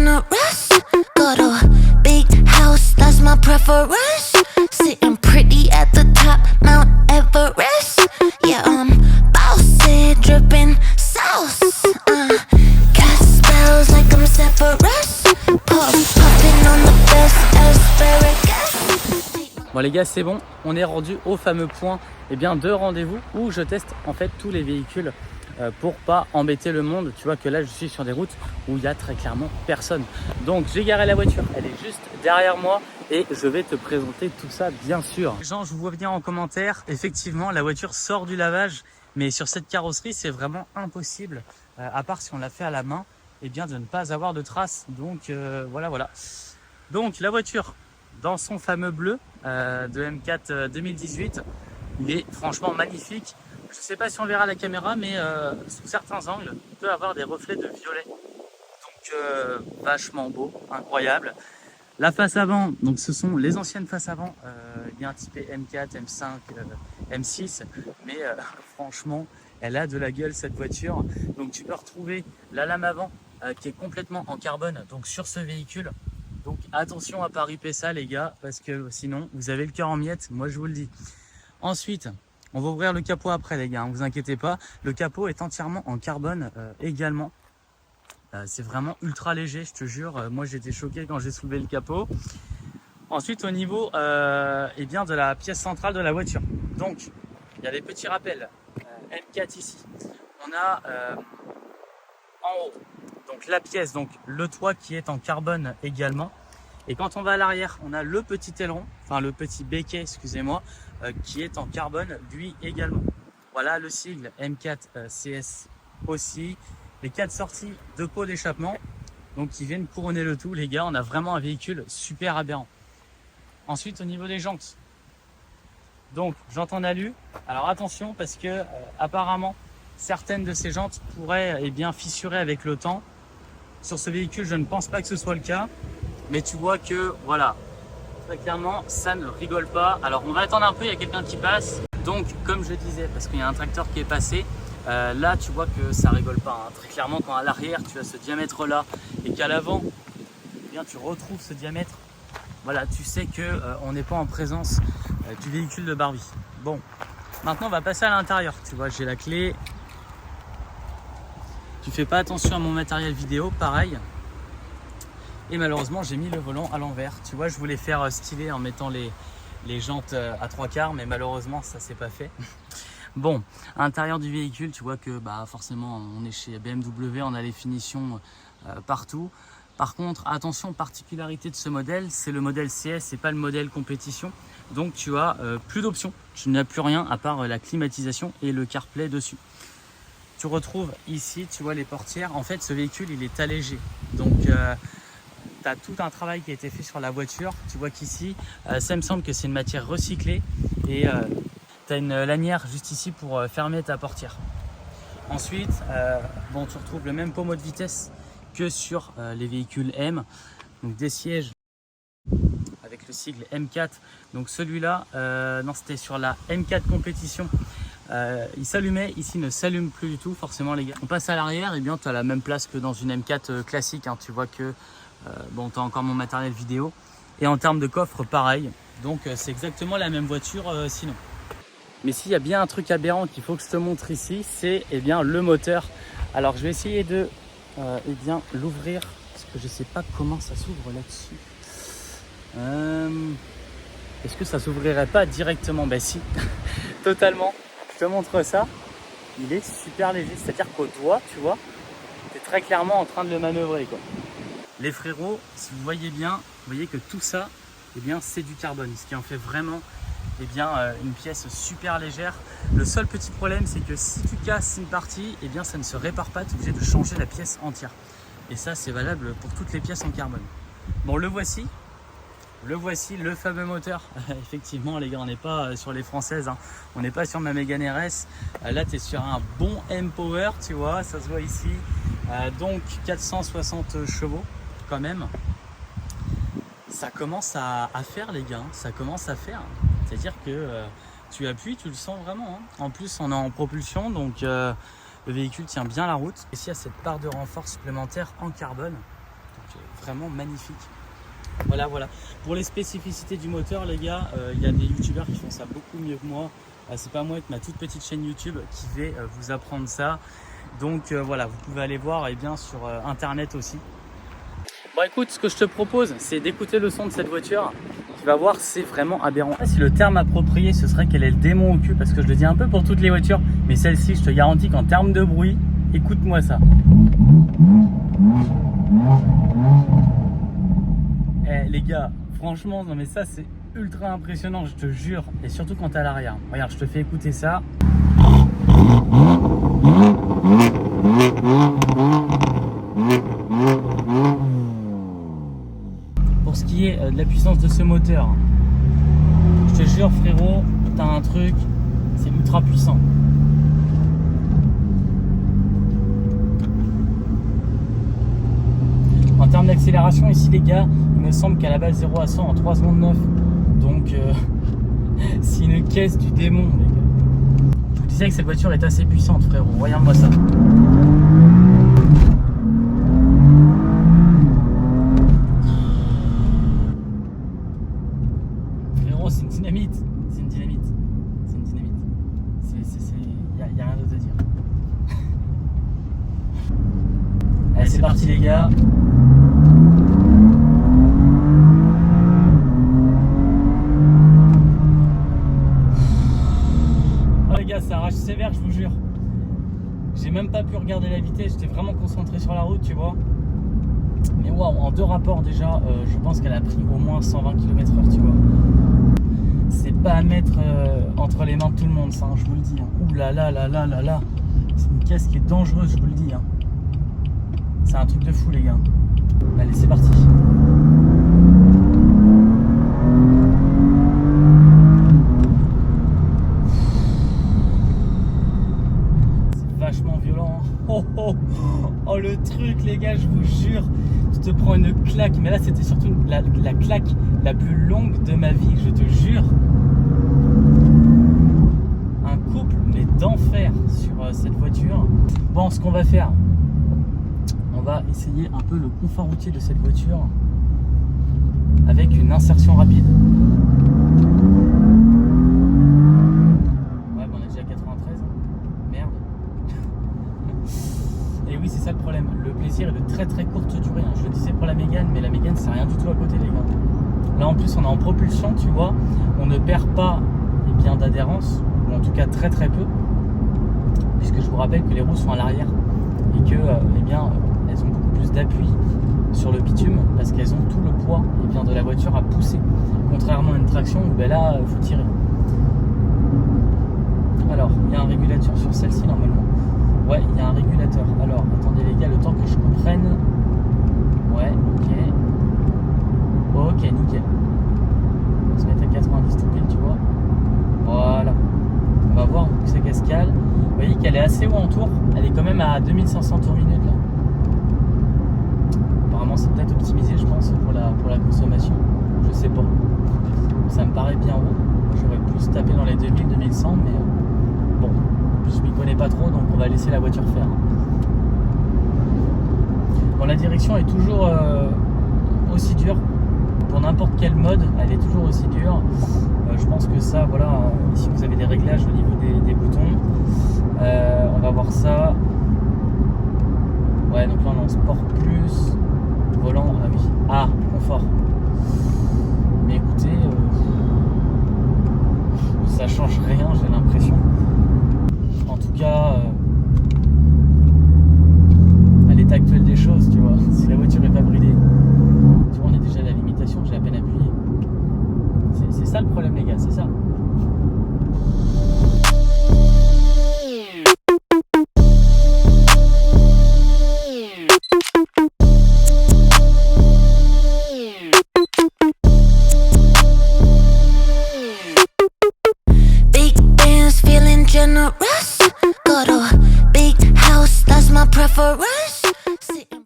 in a rush. Got a big house, that's my preference. Sitting pretty at the top, Mount Everest. Yeah, I'm bossy, dripping sauce. Cast spells like I'm Sephiroth. Puffing on the best asparagus. Bon les gars, c'est bon, on est rendu au fameux point de rendez-vous où je teste en fait tous les véhicules pour pas embêter le monde. Tu vois que là je suis sur des routes où il y a très clairement personne. Donc j'ai garé la voiture, elle est juste derrière moi et je vais te présenter tout ça bien sûr. Les gens, je vous vois bien en commentaire, effectivement la voiture sort du lavage, mais sur cette carrosserie c'est vraiment impossible, à part si on l'a fait à la main, de ne pas avoir de traces. Donc voilà. Donc la voiture dans son fameux bleu de M4 2018, il est franchement magnifique. Je ne sais pas si on verra à la caméra, mais sous certains angles, on peut avoir des reflets de violet. Donc vachement beau, incroyable. La face avant, donc ce sont les anciennes faces avant, bien typées M4, M5, M6, mais franchement, elle a de la gueule cette voiture. Donc tu peux retrouver la lame avant qui est complètement en carbone, donc sur ce véhicule. Donc attention à pas riper ça les gars, parce que sinon vous avez le cœur en miettes, moi je vous le dis. Ensuite, on va ouvrir le capot après les gars, ne vous inquiétez pas. Le capot est entièrement en carbone également. C'est vraiment ultra léger, je te jure. Moi j'étais choqué quand j'ai soulevé le capot. Ensuite au niveau de la pièce centrale de la voiture. Donc il y a des petits rappels M4 ici. On a en haut donc la pièce, donc le toit qui est en carbone également. Et quand on va à l'arrière, on a le petit aileron, enfin le petit béquet, excusez-moi, qui est en carbone, lui également. Voilà le sigle M4 CS aussi. Les 4 sorties de pots d'échappement, donc qui viennent couronner le tout. Les gars, on a vraiment un véhicule super aberrant. Ensuite, au niveau des jantes, donc jantes en alu. Alors attention parce que apparemment, certaines de ces jantes pourraient fissurer avec le temps. Sur ce véhicule, je ne pense pas que ce soit le cas. Mais tu vois que, voilà, très clairement, ça ne rigole pas. Alors, on va attendre un peu, il y a quelqu'un qui passe. Donc, comme je disais, parce qu'il y a un tracteur qui est passé, là, tu vois que ça rigole pas. Hein. Très clairement, quand à l'arrière, tu as ce diamètre-là et qu'à l'avant, tu retrouves ce diamètre, voilà, tu sais qu'on n'est pas en présence du véhicule de Barbie. Bon, maintenant, on va passer à l'intérieur. Tu vois, j'ai la clé. Tu fais pas attention à mon matériel vidéo, pareil. Et malheureusement, j'ai mis le volant à l'envers. Tu vois, je voulais faire stylé en mettant les jantes à 3/4, mais malheureusement, ça s'est pas fait. Bon, à l'intérieur du véhicule, tu vois que forcément, on est chez BMW, on a les finitions partout. Par contre, attention, particularité de ce modèle, c'est le modèle CS, c'est pas le modèle compétition. Donc, tu as plus d'options. Tu n'as plus rien à part la climatisation et le CarPlay dessus. Tu retrouves ici, tu vois les portières. En fait, ce véhicule, il est allégé. Donc, tu as tout un travail qui a été fait sur la voiture. Tu vois qu'ici, ça me semble que c'est une matière recyclée. Et tu as une lanière juste ici pour fermer ta portière. Ensuite, tu retrouves le même pommeau de vitesse que sur les véhicules M. Donc des sièges avec le sigle M4. Donc celui-là, non, c'était sur la M4 compétition. Il s'allumait, ici ne s'allume plus du tout forcément les gars. On passe à l'arrière, tu as la même place que dans une M4 classique. Hein. Tu vois que tu as encore mon matériel vidéo. Et en termes de coffre, pareil. Donc c'est exactement la même voiture sinon. Mais s'il y a bien un truc aberrant qu'il faut que je te montre ici, c'est le moteur. Alors je vais essayer de l'ouvrir parce que je sais pas comment ça s'ouvre là-dessus. Est-ce que ça s'ouvrirait pas directement? Ben si, totalement. Je te montre ça. Il est super léger, c'est-à-dire qu'au doigt, tu vois, tu es très clairement en train de le manœuvrer, quoi. Les frérots, si vous voyez bien, vous voyez que tout ça, c'est du carbone, ce qui en fait vraiment une pièce super légère. Le seul petit problème, c'est que si tu casses une partie, ça ne se répare pas, tu es obligé de changer la pièce entière. Et ça, c'est valable pour toutes les pièces en carbone. Bon, le voici, le fameux moteur. Effectivement, les gars, on n'est pas sur les françaises, hein. On n'est pas sur ma Mégane RS. Là, tu es sur un bon M-Power, tu vois, ça se voit ici. Donc, 460 chevaux, quand même. Ça commence à faire, les gars, hein. Ça commence à faire. C'est-à-dire que tu appuies, tu le sens vraiment. Hein. En plus, on est en propulsion, donc le véhicule tient bien la route. Ici, il y a cette barre de renfort supplémentaire en carbone. vraiment magnifique. Voilà. Pour les spécificités du moteur, les gars, il y a des youtubeurs qui font ça beaucoup mieux que moi. C'est pas moi avec ma toute petite chaîne YouTube qui vais vous apprendre ça. Donc voilà, vous pouvez aller voir sur internet aussi. Bon écoute, ce que je te propose, c'est d'écouter le son de cette voiture. Tu vas voir, c'est vraiment aberrant. Si le terme approprié, ce serait qu'elle est le démon au cul, parce que je le dis un peu pour toutes les voitures, mais celle-ci, je te garantis qu'en termes de bruit, écoute-moi ça. Les gars, franchement, non mais ça c'est ultra impressionnant, je te jure. Et surtout quand t'es à l'arrière. Regarde, je te fais écouter ça. Pour ce qui est de la puissance de ce moteur, je te jure frérot, t'as un truc, c'est ultra puissant. En termes d'accélération ici les gars, il me semble qu'à la base 0 à 100 en 3 secondes 9. Donc c'est une caisse du démon les gars. Je vous disais que cette voiture est assez puissante frérot, regarde-moi ça. Frérot, c'est une dynamite. Il n'y a rien d'autre à dire. Allez, c'est parti les gars. Oh les gars, ça arrache sévère, je vous jure. J'ai même pas pu regarder la vitesse, j'étais vraiment concentré sur la route, tu vois. Mais waouh, en 2 rapports déjà, je pense qu'elle a pris au moins 120 km/h, tu vois. C'est pas à mettre entre les mains de tout le monde, ça, hein, je vous le dis. Hein. Ouh là là là là là là. C'est une caisse qui est dangereuse, je vous le dis. Hein. C'est un truc de fou, les gars. Allez, c'est parti. C'est vachement violent. Hein. Oh, le truc, les gars, je vous jure. Tu te prends une claque. Mais là, c'était surtout la claque la plus longue de ma vie, je te jure. Un couple, mais d'enfer sur cette voiture. Bon, ce qu'on va faire, on va essayer un peu le confort routier de cette voiture avec une insertion rapide. Ouais, bon, on est déjà à 93. Merde. Et oui, c'est ça le problème. Le plaisir est de très très courte durée. Hein. Je le disais pour la Mégane, mais la Mégane, c'est rien du tout à côté, les gars. Là, en plus, on est en propulsion, tu vois. On ne perd pas d'adhérence, ou en tout cas très très peu, puisque je vous rappelle que les roues sont à l'arrière et que elles ont beaucoup plus d'appui sur le bitume parce qu'elles ont tout le poids de la voiture à pousser, contrairement à une traction où là il faut tirer. Alors il y a un régulateur sur celle-ci normalement. Ouais, il y a un régulateur. Alors attendez les gars, le temps que je comprenne. Ouais, ok, nickel. On va se mettre à 90 tout pile, tu vois. Voilà. On va voir où c'est cascale. Vous voyez qu'elle est assez haut en tour. Elle est quand même à 2500 tours minute là. Apparemment c'est peut-être optimisé, je pense, pour la consommation. Je sais pas. Ça me paraît bien haut. J'aurais plus tapé dans les 2000, 2100, mais bon, je m'y connais pas trop, donc on va laisser la voiture faire. Bon, la direction est toujours aussi dure. Pour n'importe quel mode, elle est toujours aussi dure. Je pense que ça, voilà, ici vous avez des réglages au niveau des boutons. On va voir ça. Ouais, donc là on est en sport plus. Volant, ah oui. Ah, confort. Mais écoutez, ça change rien, j'ai l'impression. En tout cas, à l'état actuel